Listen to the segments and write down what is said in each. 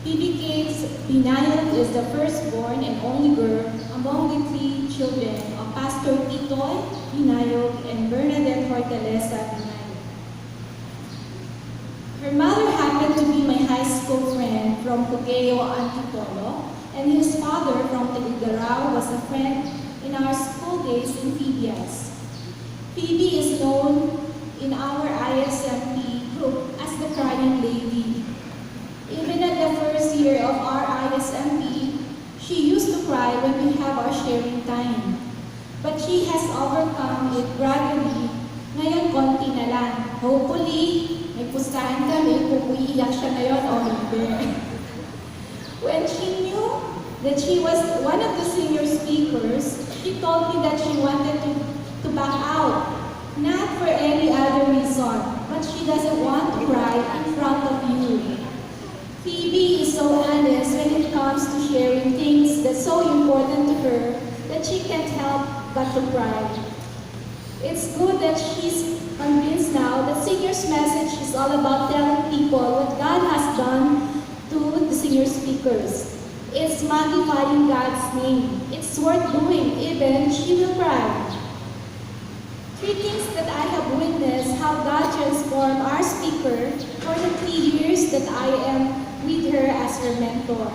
Phoebe Binayug is the firstborn and only girl among the three children of Pastor Titoy Binayug and Bernadette Hortaleza Binayug. Her mother happened to be my high school friend from Cogeo, Antipolo, and his father from Taligarao was a friend in our school days in Phoebe's. Phoebe is known in our ISMP group as the crying lady. Even at the first year of our ISMP, she used to cry when we have our sharing time. But she has overcome it gradually. Ngayon, konti na lang. Hopefully, may pustahan kami kung uiiyak siya ngayon o hindi. When she knew that she was one of the senior speakers, she told me that she wanted to back out. Not for any other reason, but she doesn't want to cry in front of you. Phoebe is so honest when it comes to sharing things that's so important to her that she can't help but to cry. It's good that she's convinced now that senior's message is all about telling people what God has done to the senior speakers. It's magnifying God's name. It's worth doing, even she will cry. Three things that I have witnessed how God transformed our speaker for the 3 years that I am with her as her mentor.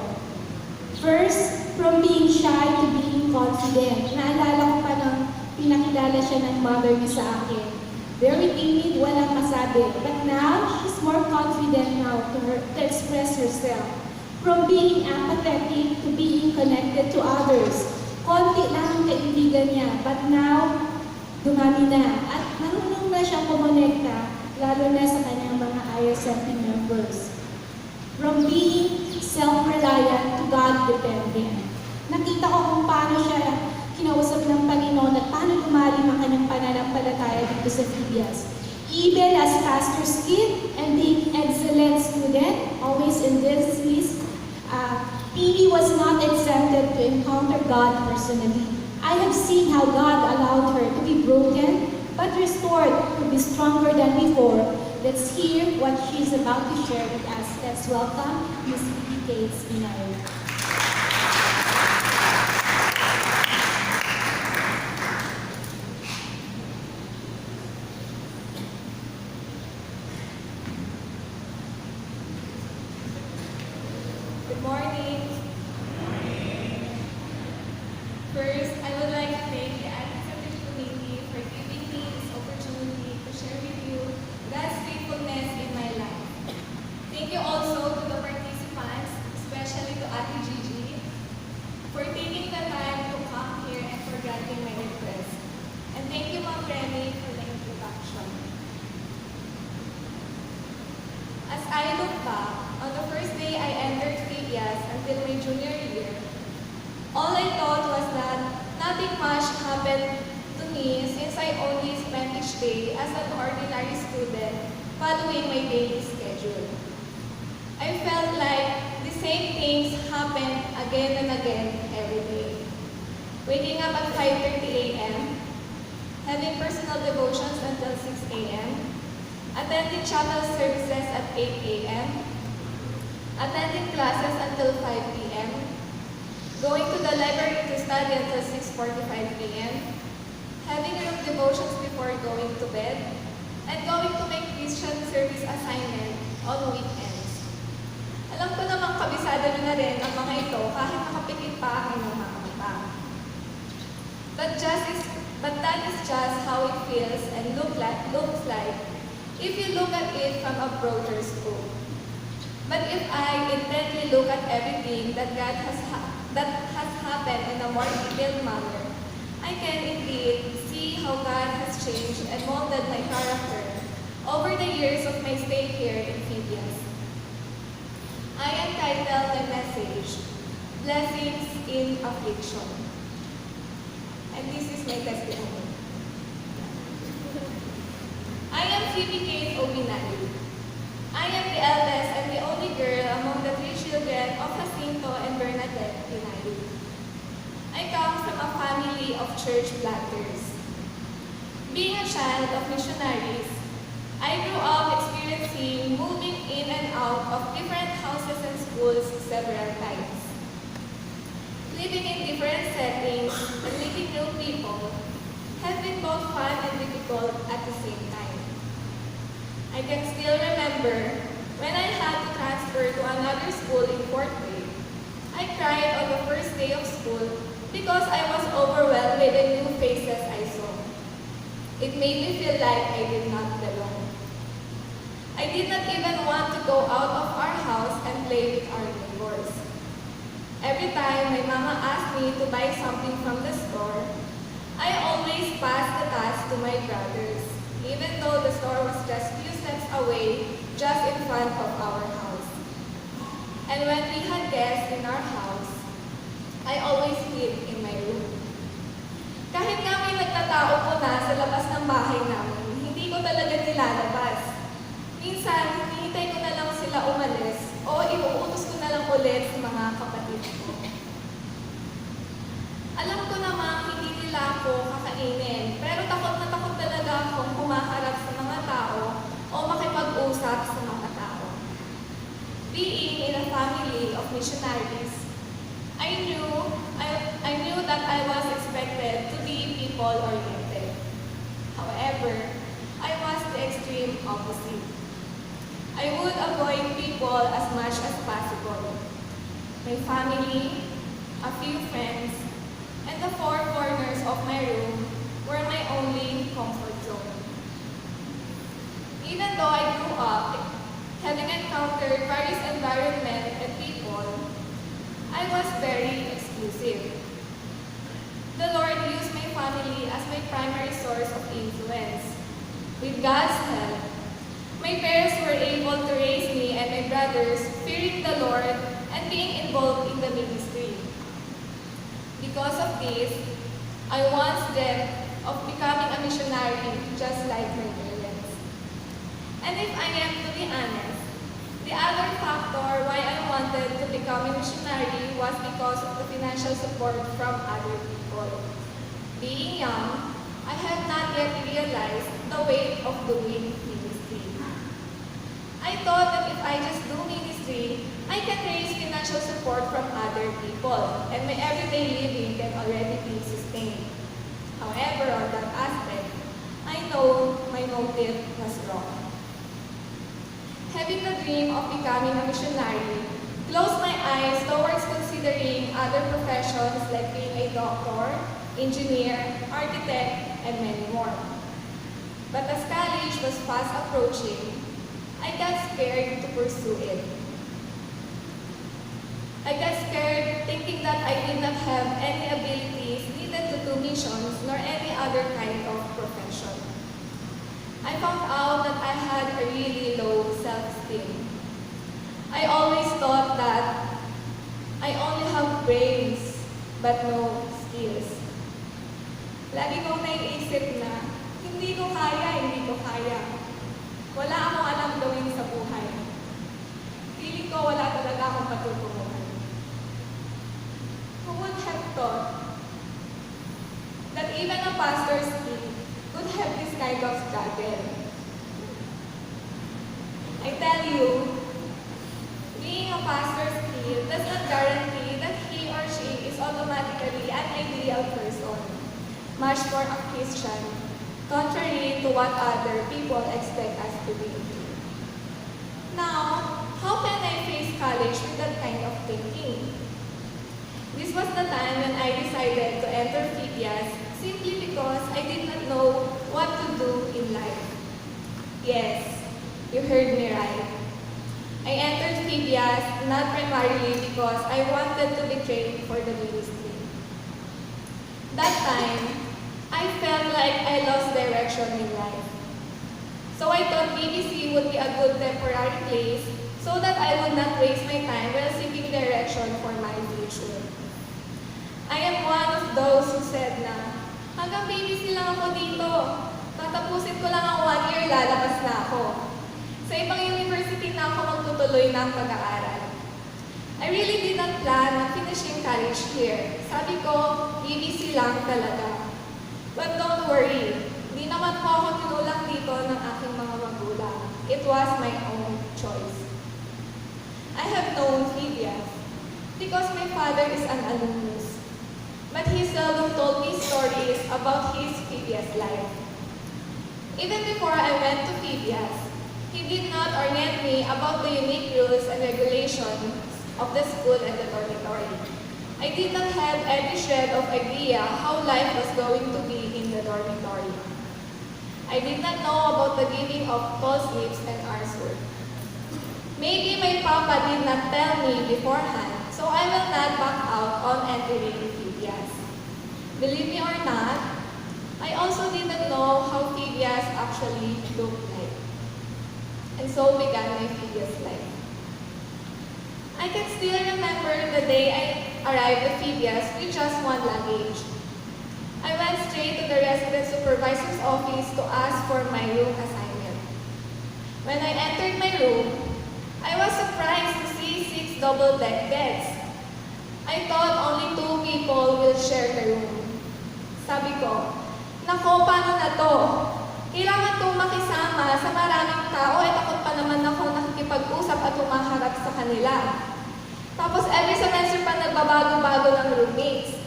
First, from being shy to being confident. Naalala ko pa nang pinakilala siya ng mother niya sa akin. Very timid, walang masabi. But now, she's more confident now to express herself. From being apathetic to being connected to others. Konti lang ang kaibigan niya, but now, dumami na. At marunong na siyang kumonekta, lalo na sa kanyang mga ISFP members. From being self-reliant to God-dependent. Nakita ko kung paano siya kinausap ng Panginoon at paano lumalim ang kanyang pananampalataya dito sa Phoebe's. Even as pastor's kid and being excellent student, always in this list, Phoebe was not exempted to encounter God personally. I have seen how God allowed her to be broken, but restored to be stronger than before. Let's hear what she's about to share with us. Let's welcome Ms. Phoebe Binayug. Good morning. First, I would like to thank the Advocacy Committee for giving me this opportunity to share with you God's faithfulness in my life. Thank you also to the participants, especially to Ate Gigi, for taking the time to come here and for granting my request. And thank you, Ma'am Remy, for the introduction. As I look back, on the first day I entered Phoebe's until my junior year, all I thought was that nothing much happened to me since I only spent each day as an ordinary student following my daily schedule. I felt like the same things happened again and again every day. Waking up at 5:30 a.m., having personal devotions until 6 a.m., attending chapel services at 8 a.m., attending classes until 5 p.m., going to the library to study until 6:45 p.m., having group devotions before going to bed, and going to make Christian service assignment on weekends. Alam ko namang kabisado nyo na rin ang mga ito kahit nakapikit pa ang inyong mga mata. But that is just how it feels and looks like if you look at it from a broader scope. But if I intently look at everything that has happened in a more detailed manner, I can indeed see how God has changed and molded my character over the years of my stay here in Phoebe's. I entitled my message, Blessings in Affliction. And this is my testimony. I am Phoebe Binayug. I am the eldest and the only girl among the 3 children of Jacinto and Bernadette Binayug. I come from a family of church planters. Being a child of missionaries, I grew up experiencing moving in and out of different houses and schools schools several times. Living in different settings and meeting new people have been both fun and difficult at the same time. I can still remember when I had to transfer to another school in fourth grade. I cried on the first day of school because I was overwhelmed with the new faces I saw. It made me feel like I did not belong. I did not even want to go out of our house and play with our neighbors. Every time my mama asked me to buy something from the store, I always passed the task to my brothers, even though the store was just few steps away, just in front of our house. And when we had guests in our house, I always hid in my room. Kahit nga may nagtatao po na sa labas ng bahay namin, hindi ko talaga nilalabas. Minsan, hinihintay ko na lang sila umalis o iuutos ko na lang ulit sa mga kapatid ko. Alam ko namang hindi nila ako kakainin, pero takot na takot talaga akong humaharap sa mga tao o makipag-usap sa mga tao. Being in a family of missionaries, I knew that I was expected to be people-oriented. However, I was the extreme opposite. I would avoid people as much as possible. My family, a few friends, and the four corners of my room were my only comfort zone. Even though I grew up having encountered various environments and people, I was very exclusive. The Lord used my family as my primary source of influence. With God's help, my parents were able to raise me and my brothers fearing the Lord and being involved in the ministry. Because of this, I once dreamt of becoming a missionary just like my parents. And if I am to be honest, the other factor why I wanted to become a missionary was because of the financial support from other people. Being young, I had not yet realized the weight of doing ministry. I thought that if I just do ministry, I can raise financial support from other people, and my everyday living can already be sustained. However, on that aspect, I know my motive was wrong. Having the dream of becoming a missionary closed my eyes towards considering other professions like being a doctor, engineer, architect, and many more. But as college was fast approaching, I got scared to pursue it. I got scared thinking that I did not have any abilities needed to do missions nor any other kind of profession. I found out that I had a really low self-esteem. I always thought that I only have brains but no skills. Lagi kong naiisip na hindi ko kaya. Wala akong alam gawin sa buhay. Feeling ko wala talaga akong patutunguhan. Who would have thought that even a pastor's kid could have this kind of struggle? I tell you, being a pastor's kid does not guarantee that he or she is automatically an ideal person, much more a Christian, contrary to what other people expect us to be. Now, how can I face college with that kind of thinking? This was the time when I decided to enter Phoebe simply because I did not know what to do in life. Yes, you heard me right. I entered Phoebe not primarily because I wanted to be trained for the ministry. That time, I felt like I lost direction in life. So I thought BBC would be a good temporary place so that I would not waste my time while seeking direction for my future. I am one of those who said na, hanggang BBC lang ako dito. Tatapusin ko lang ang 1 year, lalabas na ako. Sa ibang university na ako magtutuloy ng pag-aaral. I really did not plan on finishing college here. Sabi ko, BBC lang talaga. But don't worry, di naman po ako tinulang dito ng aking mga magulang. It was my own choice. I have known Phibias because my father is an alumnus, but he seldom told me stories about his Phibias life. Even before I went to Phibias, he did not orient me about the unique rules and regulations of the school and the dormitory. I did not have any shred of idea how life was going to be in the dormitory. I did not know about the giving of false lips and hours work. Maybe my papa did not tell me beforehand, so I will not back out on entering Phibias. Believe me or not, I also didn't know how Phibias actually looked like. And so began my Phibias life. I can still remember the day I arrived at Phibias with just one luggage. I went straight to the resident supervisor's office to ask for my room assignment. When I entered my room, I was surprised to see 6 double-deck beds. I thought only 2 people will share the room. Sabi ko, nako, paano na to? Kailangan kong makisama sa maraming tao at takot pa naman ako nakikipag-usap at humaharap sa kanila. Tapos every semester pa nagbabago-bago ng roommates.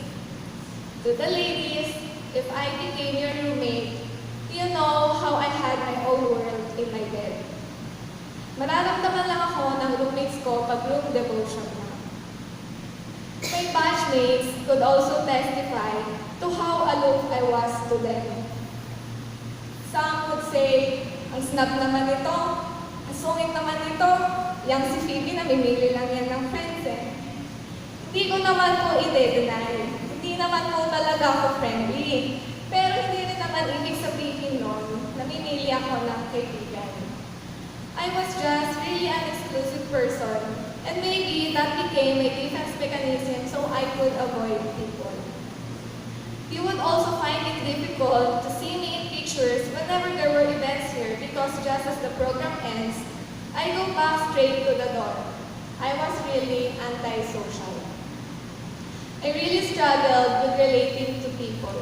To the ladies, if I became your roommate, you know how I had my own world in my bed. Mararamdaman lang ako ng roommates ko pag room devotion na. My batchmates could also testify to how aloof I was to them. Some would say, ang snap naman ito, ang sungit naman ito, yang si Phoebe namimili lang yan ng friends eh. Hindi ko naman po i-deny. Hindi naman po talaga ako friendly. Pero hindi rin naman ibig sabihin nun, namimili ako ng kaibigan. I was just really an exclusive person, and maybe that became my defense mechanism so I could avoid people. You would also find it difficult to see me in pictures whenever there were events here because just as the program ends, I go back straight to the door. I was really antisocial. I really struggled with relating to people.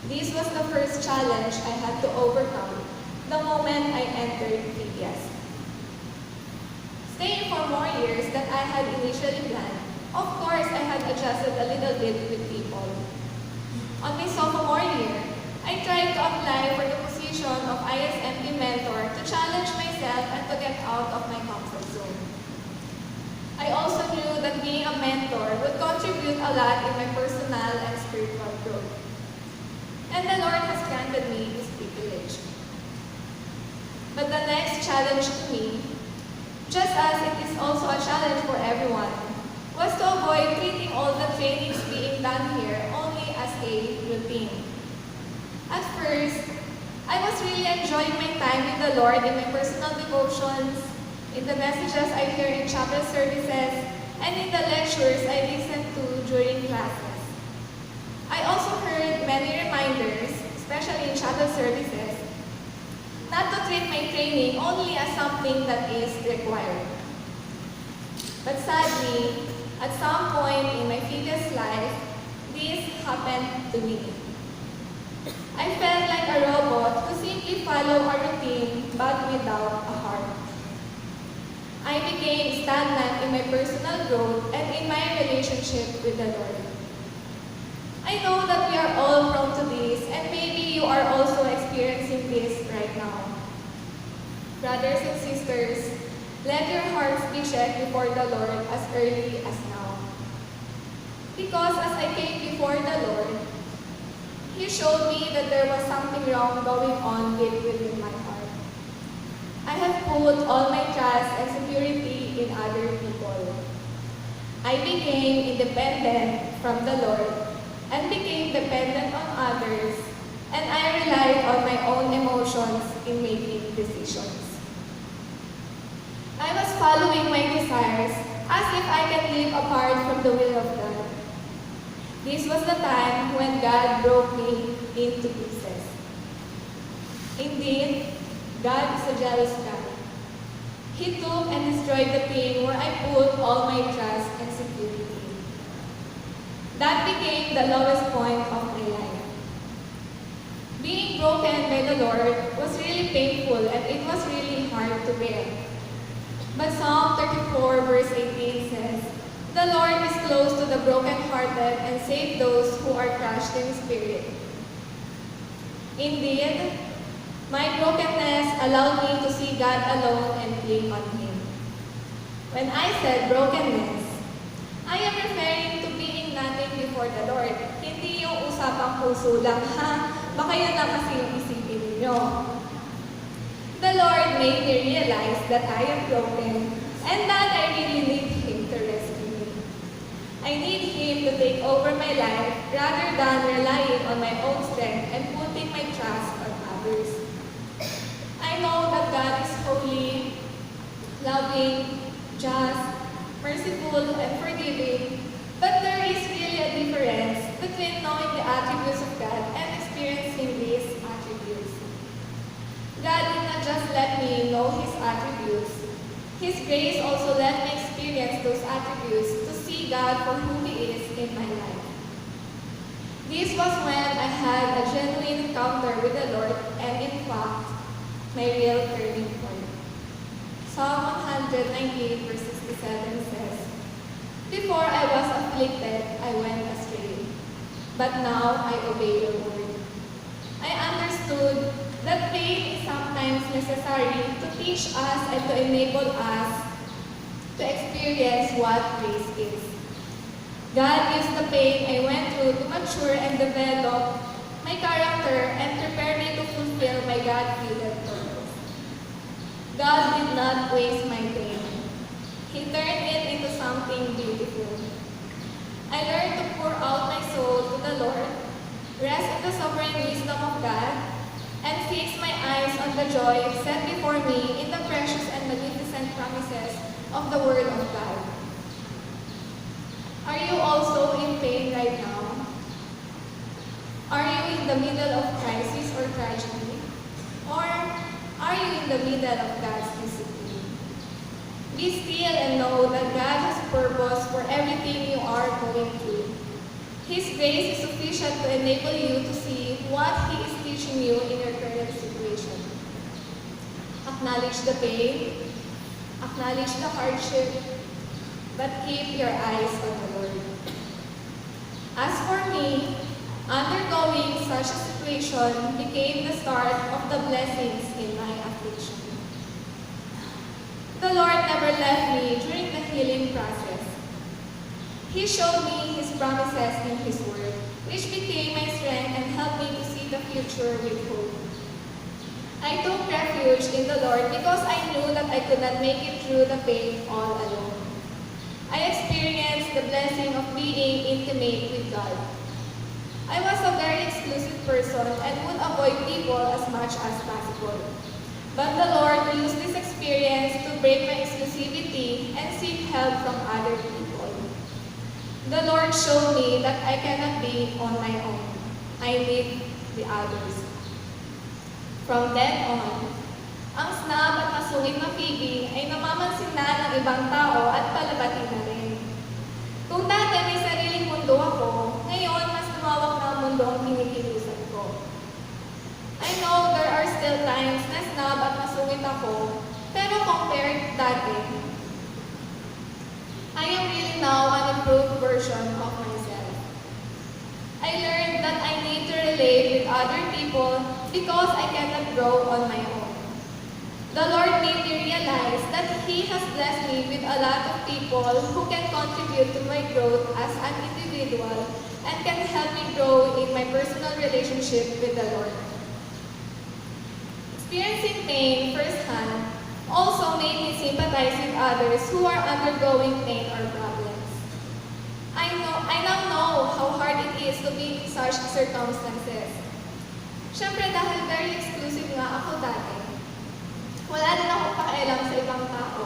This was the first challenge I had to overcome the moment I entered Phibias. Staying for more years than I had initially planned, of course I had adjusted a little bit with people. On my sophomore year, I tried to apply for the position of ISMP mentor to challenge myself and to get out of my comfort zone. I also knew that being a mentor would contribute a lot in my personal and spiritual growth. And the Lord has granted me this privilege. But the next challenge to me, just as it is also a challenge for everyone, was to avoid treating all the trainings being done here only as a routine. At first, I was really enjoying my time with the Lord in my personal devotions, in the messages I hear in chapel services, and in the lectures I listen to during classes. I also heard many reminders, especially in chapel services, not to treat my training only as something that is required. But sadly, at some point in my previous life, this happened to me. I felt like a robot who simply followed a routine but without a heart. I became stagnant in my personal growth and in my relationship with the Lord. I know that we are all prone to this, and maybe you are also experiencing this right now. Brothers and sisters, let your hearts be checked before the Lord as early as now. Because as I came before the Lord, He showed me that there was something wrong going on deep within my heart. I have put all my trust and security in other people. I became independent from the Lord and became dependent on others, and I relied on my own emotions in making decisions. I was following my desires as if I can live apart from the will of God. This was the time when God broke me into pieces. Indeed, God is a jealous God. He took and destroyed the thing where I put all my trust and security. That became the lowest point of my life. Being broken by the Lord was really painful and it was really hard to bear. But Psalm 34 verse close to the brokenhearted and save those who are crushed in spirit. Indeed, my brokenness allowed me to see God alone and lean on Him. When I said brokenness, I am referring to being nothing before the Lord. Hindi yung usapang puso lang, ha? Baka yun lang kasi yung isipin ninyo. The Lord made me realize that I am broken and that I really need Him to rescue me. I need Him to take over my life rather than relying on my own strength and putting my trust on others. I know that God is holy, loving, just, merciful, and forgiving, but there is really a difference between knowing the attributes of God and experiencing these attributes. God did not just let me know His attributes. His grace also let me experience those attributes to see God for who He is in my life. This was when I had a genuine encounter with the Lord and in fact, my real turning point. Psalm 198 verse 67 says, "Before I was afflicted, I went astray, but now I obey your word." I understood that pain is sometimes necessary to teach us and to enable us to experience what grace is. God used the pain I went through to mature and develop my character and prepare me to fulfill my God-given purpose. God did not waste my pain. He turned it into something beautiful. I learned to pour out my soul to the Lord, rest in the sovereign wisdom of God, and fix my eyes on the joy set before me in the precious and magnificent promises of the Word of God. Are you also in pain right now? Are you in the middle of crisis or tragedy? Or are you in the middle of God's discipline? Be still and know that God has purpose for everything you are going through. His grace is sufficient to enable you to see what He is teaching you in your current situation. Acknowledge the pain, acknowledge the hardship, but keep your eyes on the Lord. As for me, undergoing such a situation became the start of the blessings in my affliction. The Lord never left me during the healing process. He showed me His promises in His Word, which became my strength and helped me to see the future with hope. I took refuge in the Lord because I knew that I could not make it through the pain all alone. I experienced the blessing of being intimate with God. I was a very exclusive person and would avoid people as much as possible. But the Lord used this experience to break my exclusivity and seek help from other people. The Lord showed me that I cannot be on my own. I need the others. From then on, ang snub at masungit na Phoebe ay namamansin na ng ibang tao at palabati na rin. Kung dati may sariling mundo ako, ngayon mas lumawak na ang mundo ang kinikilusan ko. I know there are still times na snub at masungit ako, pero compared dati, I am really now an improved version of myself. I learned that I need to relate with other people because I cannot grow on my own. The Lord made me realize that He has blessed me with a lot of people who can contribute to my growth as an individual and can help me grow in my personal relationship with the Lord. Experiencing pain firsthand also made me sympathize with others who are undergoing pain or problems. I now know how hard it is to be in such circumstances. Siyempre dahil very exclusive nga ako dati, wala din akong pakialam sa ibang tao.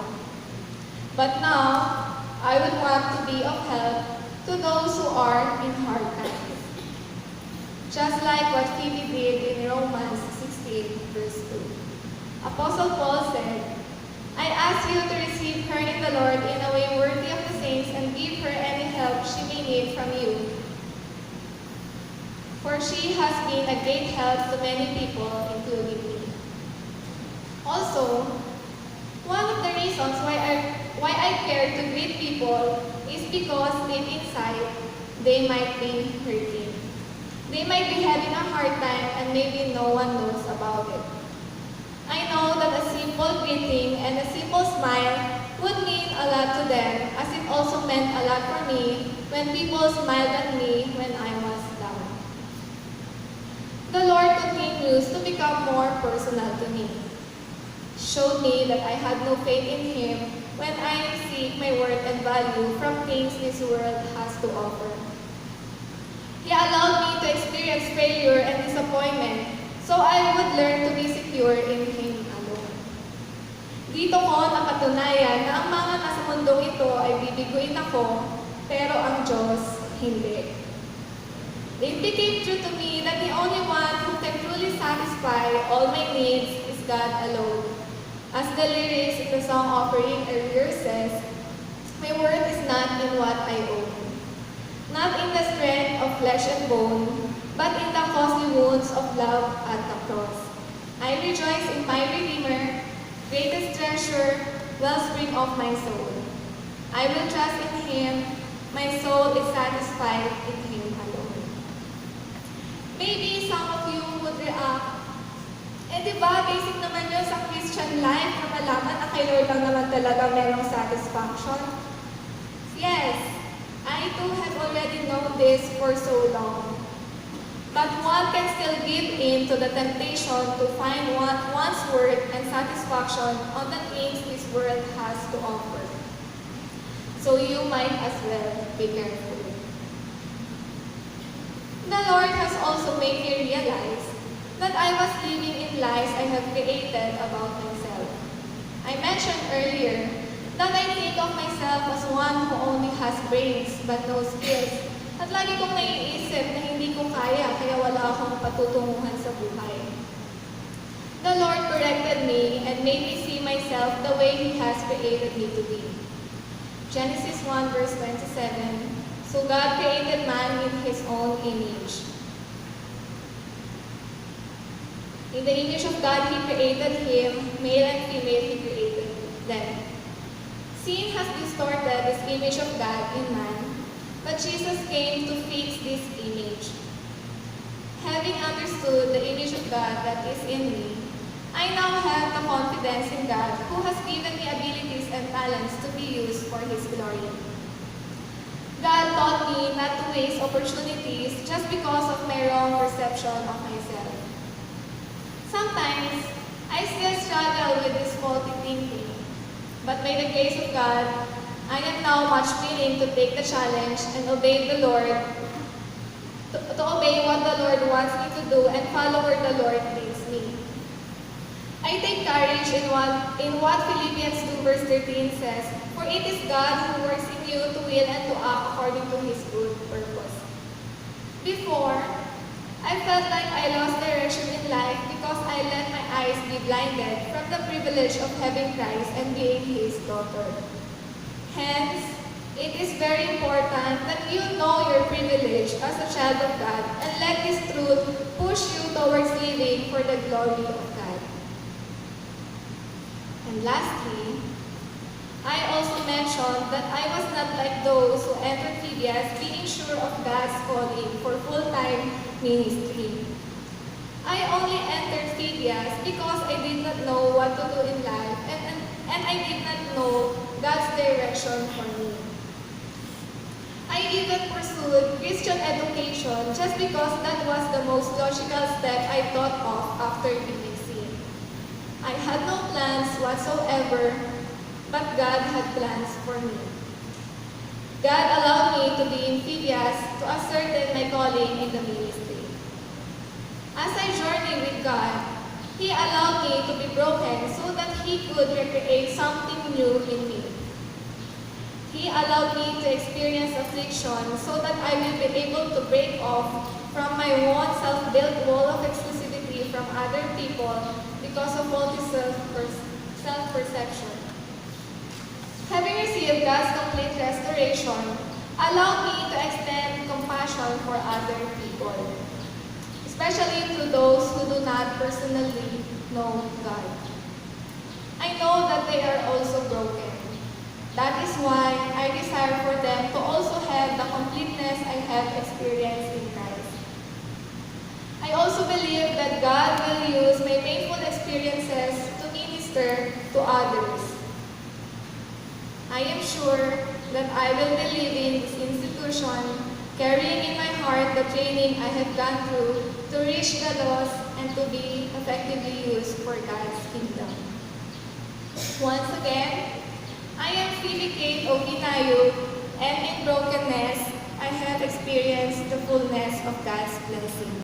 But now, I would want to be of help to those who are in hard times. Just like what Phoebe did in Romans 16 verse 2. Apostle Paul said, "I ask you to receive her in the Lord in a way worthy of the saints and give her any help she may need from you. For she has been a great help to many people, including me." Also, one of the reasons why I care to greet people is because deep inside, they might be hurting. They might be having a hard time and maybe no one knows about it. I know that a simple greeting and a simple smile would mean a lot to them, as it also meant a lot for me when people smiled at me when I was down. The Lord continues to become more personal to me. Showed me that I had no faith in Him when I seek my worth and value from things this world has to offer. He allowed me to experience failure and disappointment so I would learn to be secure in Him alone. Dito ko napatunayan na ang mga nasa mundong ito ay bibiguin ako, pero ang Diyos hindi. It became true to me that the only one who can truly satisfy all my needs is God alone. As the lyrics in the song offering earlier says, my worth is not in what I own, not in the strength of flesh and bone, but in the costly wounds of love at the cross. I rejoice in my Redeemer, greatest treasure, wellspring of my soul. I will trust in Him, my soul is satisfied in Him alone. Maybe some of you would react, diba, basic naman yun sa Christian life na malaman na kay Lord lang naman talaga merong satisfaction. Yes, I too have already known this for so long. But one can still give in to the temptation to find one's worth and satisfaction on the things this world has to offer. So you might as well be careful. The Lord has also made me realize that I was living in lies I have created about myself. I mentioned earlier that I think of myself as one who only has brains but no skills. At lagi kong naiisip na hindi ko kaya wala akong patutunguhan sa buhay. The Lord corrected me and made me see myself the way He has created me to be. Genesis 1 verse 27, so God created man in His own image. In the image of God, He created him, male and female, He created them. Sin has distorted this image of God in man, but Jesus came to fix this image. Having understood the image of God that is in me, I now have the confidence in God who has given me abilities and talents to be used for His glory. God taught me not to waste opportunities just because of my wrong perception of myself. Sometimes, I still struggle with this faulty thinking, but by the grace of God, I am now much willing to take the challenge and obey the Lord, to obey what the Lord wants me to do and follow where the Lord leads me. I take courage in what Philippians 2 verse 13 says, for it is God who works in you to will and to act according to His good purpose. Before, I felt like I lost direction in life because I let my eyes be blinded from the privilege of having Christ and being His daughter. Hence, it is very important that you know your privilege as a child of God and let this truth push you towards living for the glory of God. And lastly, I also mentioned that I was not like those who entered Phoebe being sure of God's calling for full-time ministry. I only entered Phoebe because I did not know what to do in life and I did not know God's direction for me. I even pursued Christian education just because that was the most logical step I thought of after BBC. I had no plans whatsoever, but God had plans for me. God allowed me to be in Phoebe's to ascertain my calling in the ministry. As I journey with God, He allowed me to be broken so that He could recreate something new in me. He allowed me to experience affliction so that I will be able to break off from my own self-built wall of exclusivity from other people because of faulty self-perception. Having received God's complete restoration, allowed me to extend compassion for other people, especially to those who do not personally know God. I know that they are also broken. That is why I desire for them to also have the completeness I have experienced in Christ. I also believe that God will use my painful experiences to minister to others. I am sure that I will be leaving this institution carrying in my heart the training I have gone through to reach the lost and to be effectively used for God's kingdom. Once again, I am Phoebe Kate of Binayug, and in brokenness, I have experienced the fullness of God's blessing.